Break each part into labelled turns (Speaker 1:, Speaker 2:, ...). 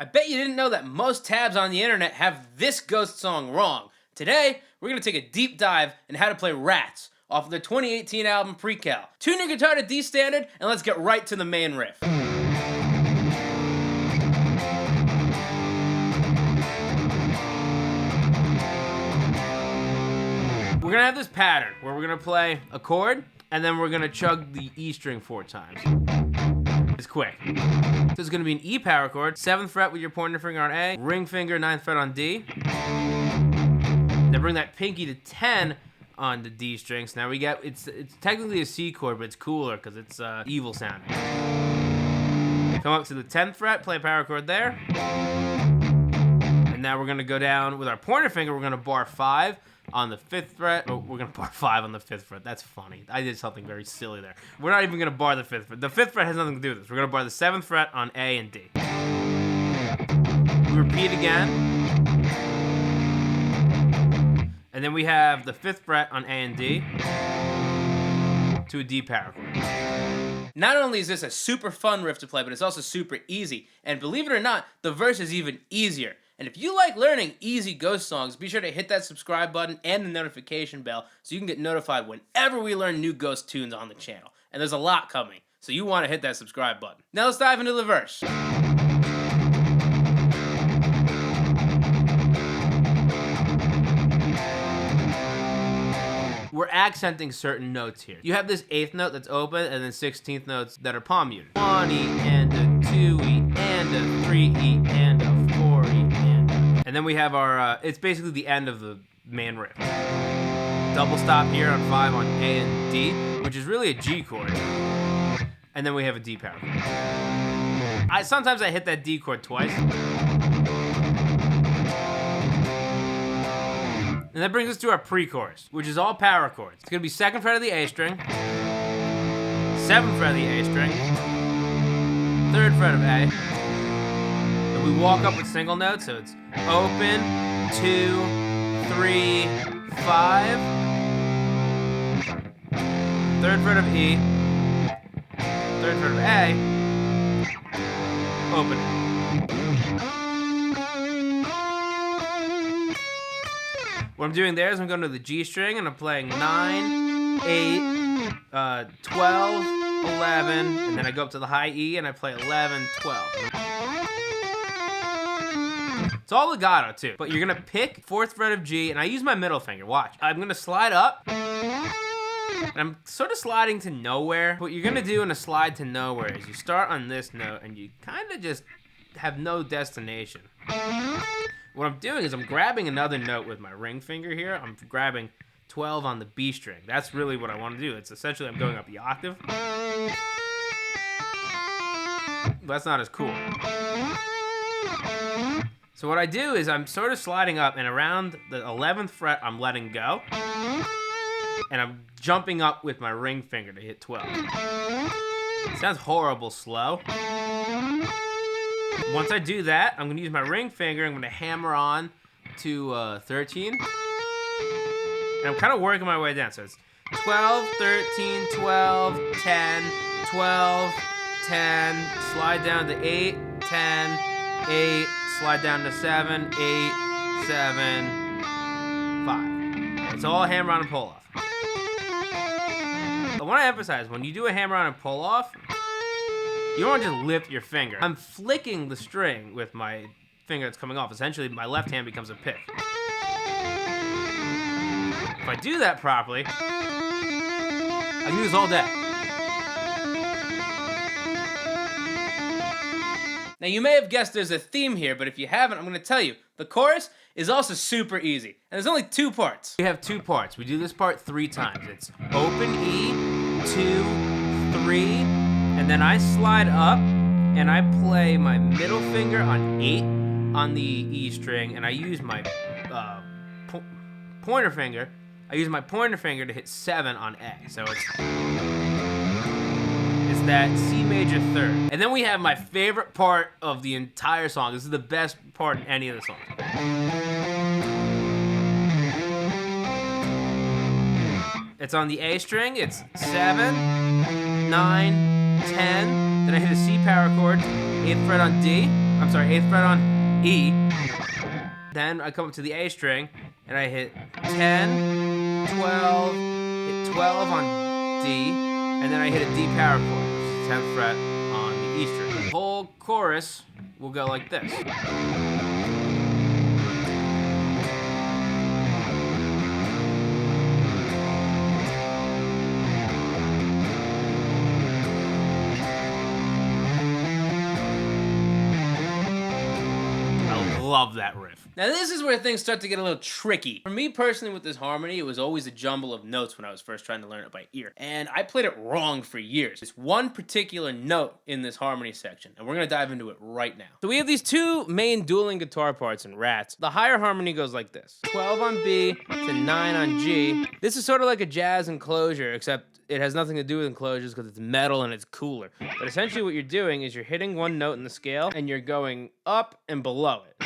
Speaker 1: I bet you didn't know that most tabs on the internet have this Ghost song wrong. Today, we're going to take a deep dive in how to play Rats off of their 2018 album Prequelle. Tune your guitar to D standard and let's get right to the main riff. We're gonna have this pattern where we're gonna play a chord and then we're gonna chug the E string 4 times. It's quick. So it's gonna be an E power chord, 7th fret with your pointer finger on A, ring finger 9th fret on D. Then bring that pinky to 10 on the D string. So now we get, it's technically a C chord, but it's cooler because it's evil sounding. Come up to the 10th fret, play a power chord there. And now we're gonna go down with our pointer finger, we're gonna bar 5 on the 5th fret. Oh, we're gonna bar 5 on the 5th fret. That's funny. I did something very silly there. We're not even gonna bar the 5th fret. The 5th fret has nothing to do with this. We're gonna bar the 7th fret on A and D. We repeat again. And then we have the 5th fret on A and D to a D power chord. Not only is this a super fun riff to play, but it's also super easy. And believe it or not, the verse is even easier. And if you like learning easy Ghost songs, be sure to hit that subscribe button and the notification bell so you can get notified whenever we learn new Ghost tunes on the channel. And there's a lot coming, so you want to hit that subscribe button. Now let's dive into the verse. We're accenting certain notes here. You have this 8th note that's open and then 16th notes that are palm muted. 1 E and a 2 E and a 3 E and a 4 E and then we have our, it's basically the end of the main riff. Double stop here on 5 on A and D, which is really a G chord. And then we have a D power chord. Sometimes I hit that D chord twice. And that brings us to our pre-chorus, which is all power chords. It's gonna be 2nd fret of the A string, 7th fret of the A string, 3rd fret of A, and we walk up with single notes, so it's open, 2, 3, 5, 3rd fret of E, 3rd fret of A, open. What I'm doing there is I'm going to the G string and I'm playing 9, 8, 12, 11, and then I go up to the high E and I play 11, 12. It's all legato too, but you're gonna pick 4th fret of G and I use my middle finger, watch. I'm gonna slide up and I'm sort of sliding to nowhere. What you're gonna do in a slide to nowhere is you start on this note and you kind of just have no destination. What I'm doing is I'm grabbing another note with my ring finger here. I'm grabbing 12 on the B string. That's really what I want to do. It's essentially I'm going up the octave. That's not as cool. So what I do is I'm sort of sliding up and around the 11th fret I'm letting go. And I'm jumping up with my ring finger to hit 12. It sounds horrible slow. Once I do that, I'm gonna use my ring finger, I'm gonna hammer on to 13. And I'm kind of working my way down. So it's 12, 13, 12, 10, 12, 10, slide down to 8, 10, 8, slide down to 7, 8, 7, 5. It's all hammer on and pull off. I want to emphasize, when you do a hammer on and pull off, you don't want to just lift your finger. I'm flicking the string with my finger that's coming off. Essentially, my left hand becomes a pick. If I do that properly, I can do this all day. Now, you may have guessed there's a theme here, but if you haven't, I'm going to tell you. The chorus is also super easy, and there's only 2 parts. We have 2 parts. We do this part 3 times. It's open E, 2, 3, and then I slide up, and I play my middle finger on 8 on the E string, and I use my pointer finger. I use my pointer finger to hit 7 on A. So it's that C major 3rd. And then we have my favorite part of the entire song. This is the best part in any of the songs. It's on the A string. It's 7, 9, 10. Then I hit a C power chord, 8th fret on D. I'm sorry, 8th fret on E. Then I come up to the A string, and I hit 10, 12, hit 12 on D, and then I hit a D power chord, which is 10th fret on the E string. The whole chorus will go like this. Love that riff. Now this is where things start to get a little tricky. For me personally with this harmony, it was always a jumble of notes when I was first trying to learn it by ear. And I played it wrong for years. There's one particular note in this harmony section, and we're gonna dive into it right now. So we have these two main dueling guitar parts in Rats. The higher harmony goes like this. 12 on B to 9 on G. This is sort of like a jazz enclosure, except it has nothing to do with enclosures because it's metal and it's cooler. But essentially what you're doing is you're hitting one note in the scale and you're going up and below it.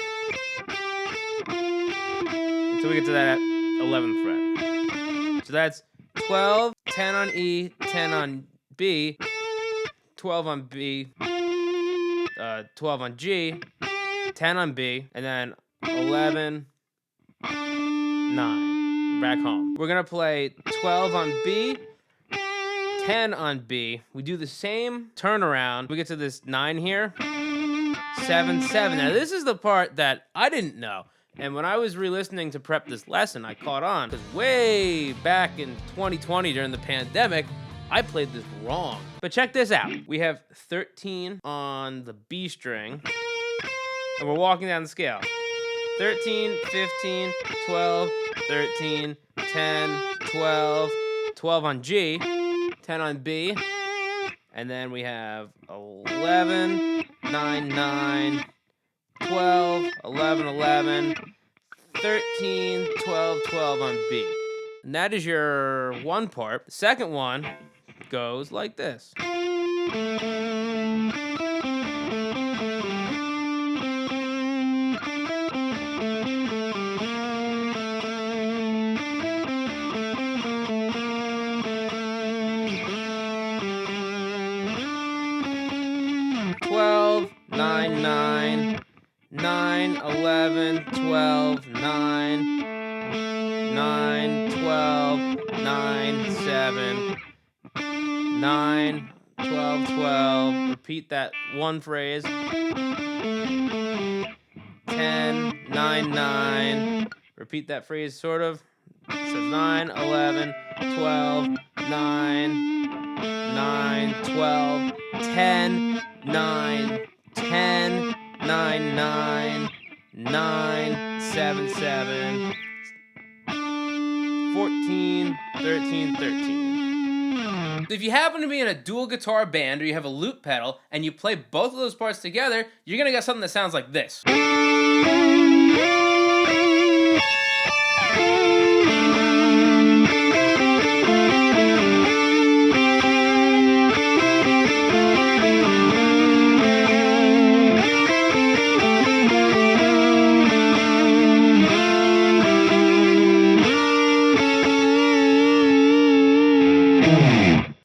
Speaker 1: So we get to that at 11th fret. So that's 12, 10 on E, 10 on B, 12 on B, 12 on G, 10 on B, and then 11, 9. We're back home. We're gonna play 12 on B, 10 on B. We do the same turnaround. We get to this 9 here, 7, 7. Now this is the part that I didn't know. And when I was re-listening to prep this lesson, I caught on. Because way back in 2020 during the pandemic, I played this wrong. But check this out. We have 13 on the B string, and we're walking down the scale. 13, 15, 12, 13, 10, 12, 12 on G, 10 on B, and then we have 11, 9, 9, 12, 11, 11, 13, 12, 12 on B. And that is your one part. The second one goes like this. 12, 9, 9, 9, 11, 12, 9, 9, 12, 9, 7, 9, 12, 12. Repeat that one phrase. 10, 9, 9. Repeat that phrase sort of. It says 9, 11, 12, 9, 9, 12, 10, 9, 10, 9, 9, 9, 7, 7, 14, 13, 13. If you happen to be in a dual guitar band or you have a loop pedal and you play both of those parts together, you're gonna get something that sounds like this.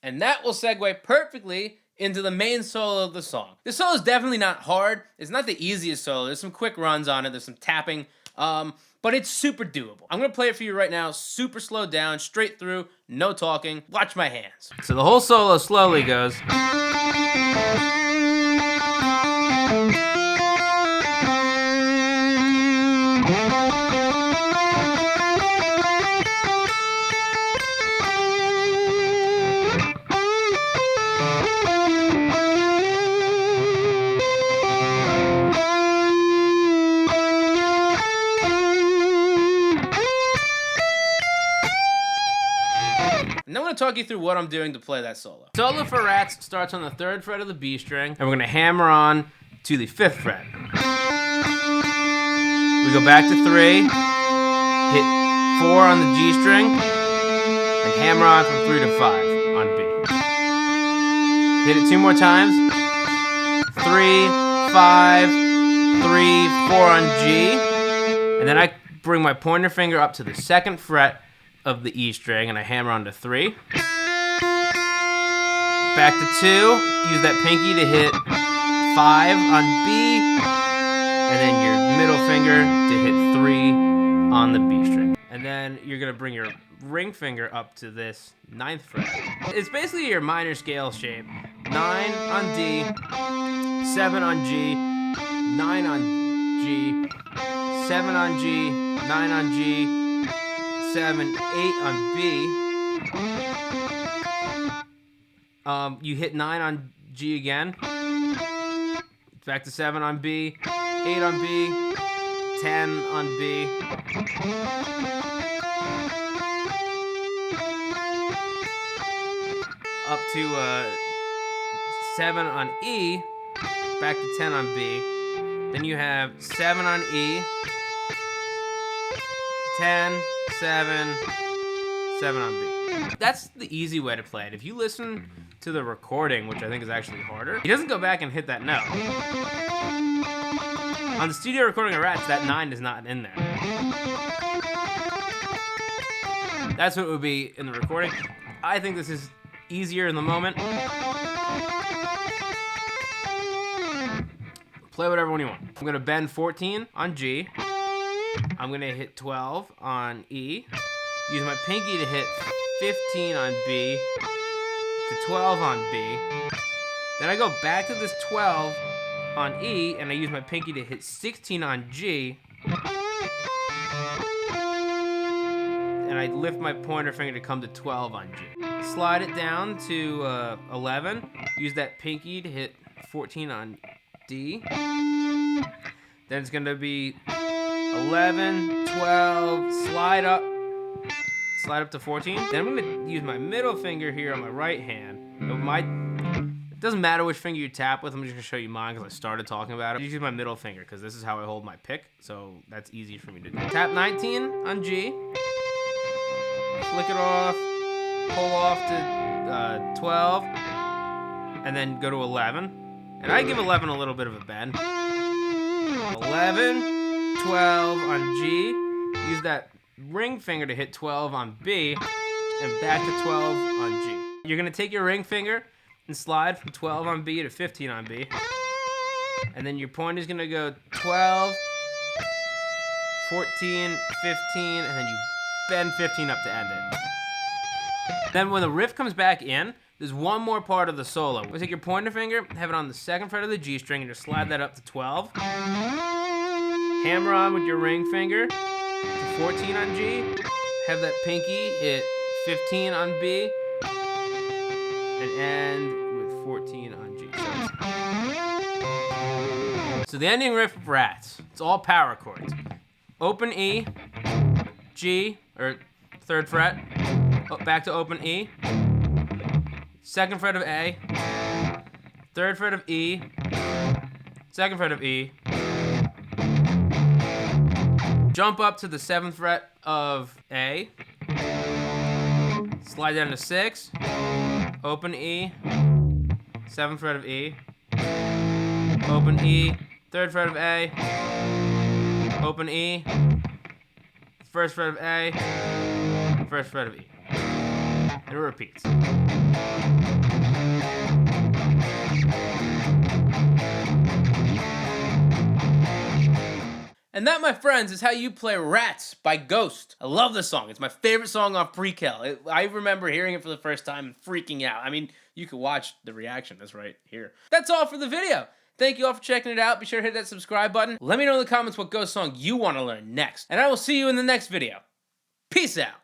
Speaker 1: And that will segue perfectly into the main solo of the song. This solo is definitely not hard. It's not the easiest solo. There's some quick runs on it. There's some tapping, but it's super doable. I'm gonna play it for you right now, super slowed down, straight through, no talking. Watch my hands. So the whole solo slowly goes. And I'm going to talk you through what I'm doing to play that solo. Solo for Rats starts on the 3rd fret of the B string, and we're going to hammer on to the 5th fret. We go back to 3, hit 4 on the G string, and hammer on from 3 to 5 on B. Hit it 2 more times. 3, 5, 3, 4 on G, and then I bring my pointer finger up to the 2nd fret of the E string, and I hammer on to 3. Back to 2, use that pinky to hit 5 on B, and then your middle finger to hit 3 on the B string. And then you're gonna bring your ring finger up to this 9th fret. It's basically your minor scale shape. 9 on D, 7 on G, 9 on G, 7 on G, 9 on G, 7, 8 on B. You hit 9 on G again. Back to 7 on B, 8 on B, 10 on B. Up to 7 on E, back to 10 on B. Then you have 7 on E, 10, 7, 7 on B. That's the easy way to play it. If you listen to the recording, which I think is actually harder, he doesn't go back and hit that note. On the studio recording of Rats, that 9 is not in there. That's what it would be in the recording. I think this is easier in the moment. Play whatever one you want. I'm gonna bend 14 on G. I'm gonna hit 12 on E. Use my pinky to hit 15 on B to 12 on B. Then I go back to this 12 on E, and I use my pinky to hit 16 on G. And I lift my pointer finger to come to 12 on G. Slide it down to 11. Use that pinky to hit 14 on D. Then it's gonna be 11, 12, slide up to 14. Then I'm gonna use my middle finger here on my right hand. It doesn't matter which finger you tap with. I'm just gonna show you mine because I started talking about it. I use my middle finger because this is how I hold my pick, so that's easy for me to do. Tap 19 on G. Flick it off. Pull off to 12, and then go to 11. And I give 11 a little bit of a bend. 11, 12 on G. Use that ring finger to hit 12 on B, and back to 12 on G. You're gonna take your ring finger and slide from 12 on B to 15 on B. And then your pointer's gonna go 12, 14, 15, and then you bend 15 up to end it. Then when the riff comes back in, there's one more part of the solo. We'll take your pointer finger, have it on the 2nd fret of the G string, and just slide that up to 12. Hammer on with your ring finger to 14 on G. Have that pinky hit 15 on B, and end with 14 on G. So the ending riff of Rats, it's all power chords. Open E, G, or 3rd fret, back to open E, 2nd fret of A, 3rd fret of E, 2nd fret of E, jump up to the 7th fret of A, slide down to 6, open E, 7th fret of E, open E, 3rd fret of A, open E, 1st fret of A, 1st fret of E. And it repeats. And that, my friends, is how you play Rats by Ghost. I love this song. It's my favorite song off Prequelle. I remember hearing it for the first time and freaking out. I mean, you can watch the reaction. That's right here. That's all for the video. Thank you all for checking it out. Be sure to hit that subscribe button. Let me know in the comments what Ghost song you want to learn next. And I will see you in the next video. Peace out.